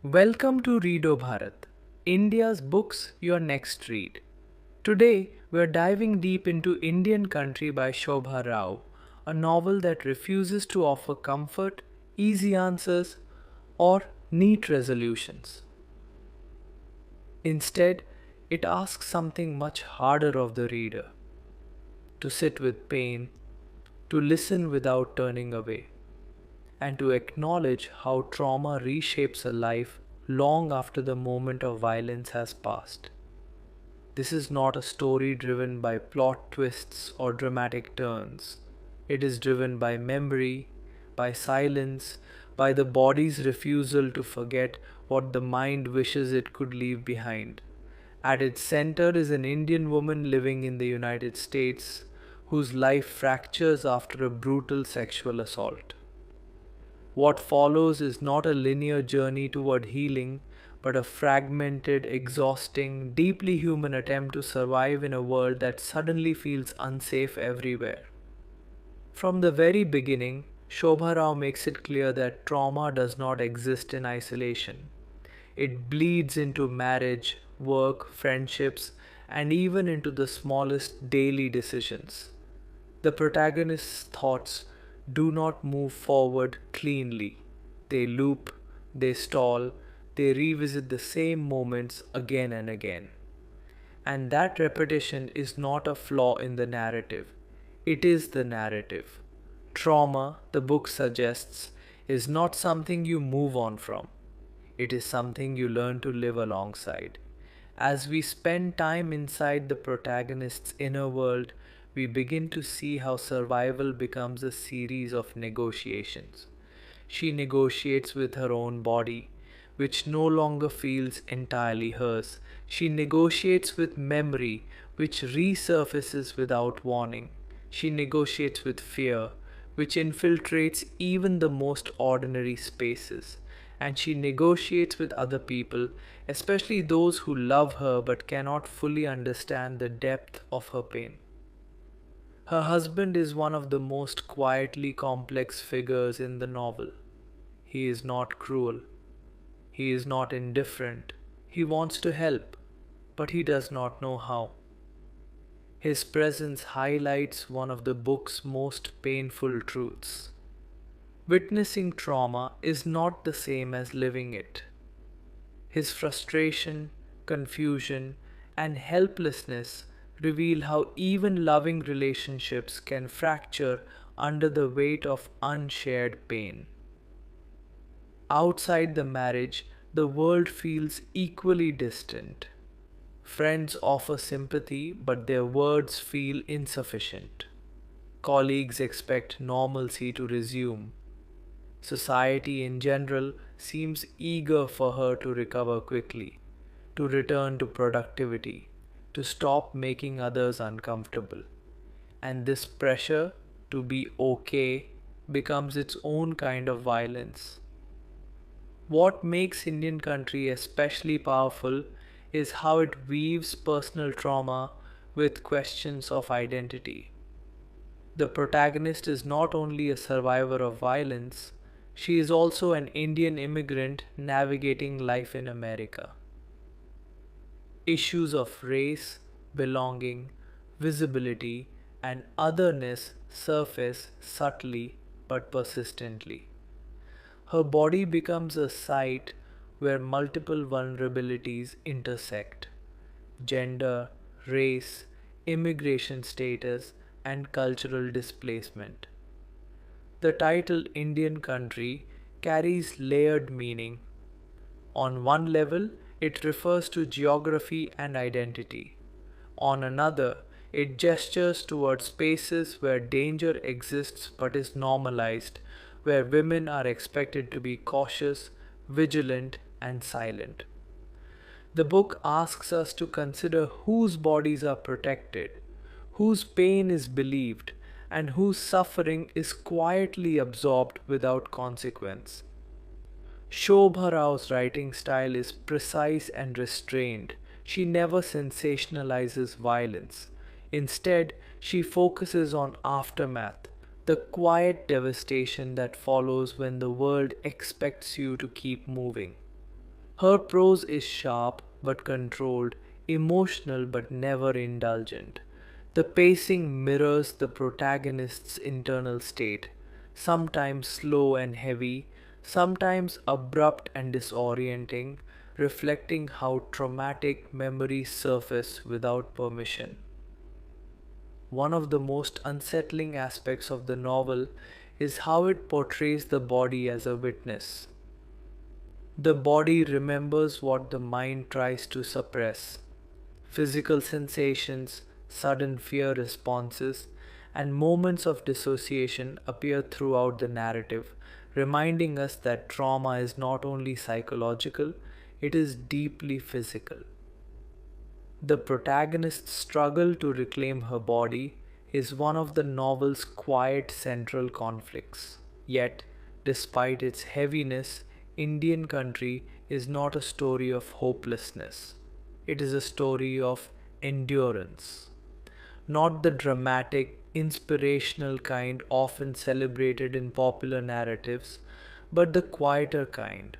Welcome to READO Bharat, India's books your next read. Today, we're diving deep into Indian Country by Shobha Rao, a novel that refuses to offer comfort, easy answers, or neat resolutions. Instead, it asks something much harder of the reader: to sit with pain, to listen without turning away, and to acknowledge how trauma reshapes a life long after the moment of violence has passed. This is not a story driven by plot twists or dramatic turns. It is driven by memory, by silence, by the body's refusal to forget what the mind wishes it could leave behind. At its center is an Indian woman living in the United States whose life fractures after a brutal sexual assault. What follows is not a linear journey toward healing, but a fragmented, exhausting, deeply human attempt to survive in a world that suddenly feels unsafe everywhere. From the very beginning, Shobha Rao makes it clear that trauma does not exist in isolation. It bleeds into marriage, work, friendships, and even into the smallest daily decisions. The protagonist's thoughts do not move forward cleanly. They loop, they stall, they revisit the same moments again and again. And that repetition is not a flaw in the narrative, it is the narrative. Trauma, the book suggests, is not something you move on from, it is something you learn to live alongside. As we spend time inside the protagonist's inner world, we begin to see how survival becomes a series of negotiations. She negotiates with her own body, which no longer feels entirely hers. She negotiates with memory, which resurfaces without warning. She negotiates with fear, which infiltrates even the most ordinary spaces. And she negotiates with other people, especially those who love her but cannot fully understand the depth of her pain. Her husband is one of the most quietly complex figures in the novel. He is not cruel. He is not indifferent. He wants to help, but he does not know how. His presence highlights one of the book's most painful truths. Witnessing trauma is not the same as living it. His frustration, confusion, and helplessness reveal how even loving relationships can fracture under the weight of unshared pain. Outside the marriage, the world feels equally distant. Friends offer sympathy, but their words feel insufficient. Colleagues expect normalcy to resume. Society in general seems eager for her to recover quickly, to return to productivity, to stop making others uncomfortable. And this pressure to be okay becomes its own kind of violence. What makes Indian Country especially powerful is how it weaves personal trauma with questions of identity. The protagonist is not only a survivor of violence, she is also an Indian immigrant navigating life in America. Issues of race, belonging, visibility, and otherness surface subtly but persistently. Her body becomes a site where multiple vulnerabilities intersect: gender, race, immigration status, and cultural displacement. The title Indian Country carries layered meaning. On one level, it refers to geography and identity. On another, it gestures toward spaces where danger exists but is normalized, where women are expected to be cautious, vigilant, and silent. The book asks us to consider whose bodies are protected, whose pain is believed, and whose suffering is quietly absorbed without consequence. Shobha Rao's writing style is precise and restrained. She never sensationalizes violence. Instead, she focuses on aftermath, the quiet devastation that follows when the world expects you to keep moving. Her prose is sharp but controlled, emotional but never indulgent. The pacing mirrors the protagonist's internal state, sometimes slow and heavy, sometimes abrupt and disorienting, reflecting how traumatic memories surface without permission. One of the most unsettling aspects of the novel is how it portrays the body as a witness. The body remembers what the mind tries to suppress. Physical sensations, sudden fear responses, and moments of dissociation appear throughout the narrative, reminding us that trauma is not only psychological, it is deeply physical. The protagonist's struggle to reclaim her body is one of the novel's quiet central conflicts. Yet, despite its heaviness, Indian Country is not a story of hopelessness. It is a story of endurance. Not the dramatic, inspirational kind often celebrated in popular narratives, but the quieter kind,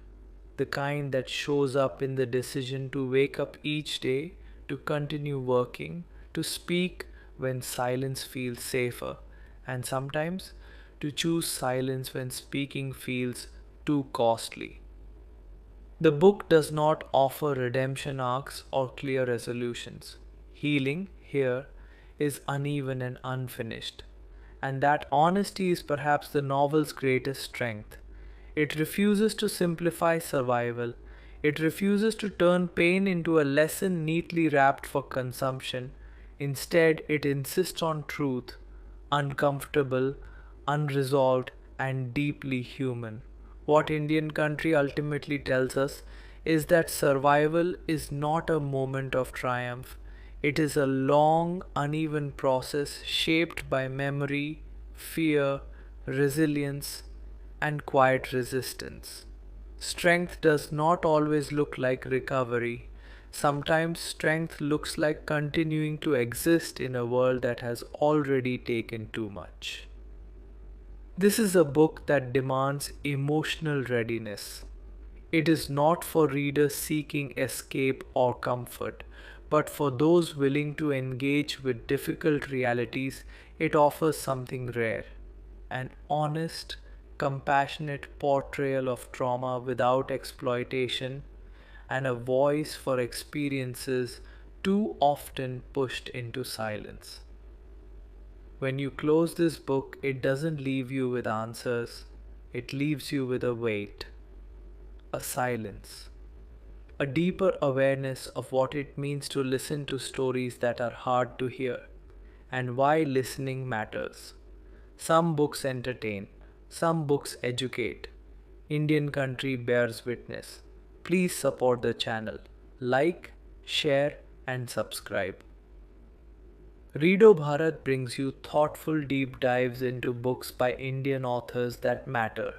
the kind that shows up in the decision to wake up each day, to continue working, to speak when silence feels safer, and sometimes to choose silence when speaking feels too costly. The book does not offer redemption arcs or clear resolutions. Healing here is uneven and unfinished, and that honesty is perhaps the novel's greatest strength. It refuses to simplify survival, it refuses to turn pain into a lesson neatly wrapped for consumption. Instead, it insists on truth, uncomfortable, unresolved, and deeply human. What Indian Country ultimately tells us is that survival is not a moment of triumph. It is a long, uneven process shaped by memory, fear, resilience, and quiet resistance. Strength does not always look like recovery. Sometimes strength looks like continuing to exist in a world that has already taken too much. This is a book that demands emotional readiness. It is not for readers seeking escape or comfort, but for those willing to engage with difficult realities. It offers something rare: an honest, compassionate portrayal of trauma without exploitation, and a voice for experiences too often pushed into silence. When you close this book, it doesn't leave you with answers, it leaves you with a weight, a silence, a deeper awareness of what it means to listen to stories that are hard to hear, and why listening matters. Some books entertain, some books educate. Indian Country bears witness. Please support the channel. Like, share, and subscribe. READO Bharat brings you thoughtful deep dives into books by Indian authors that matter.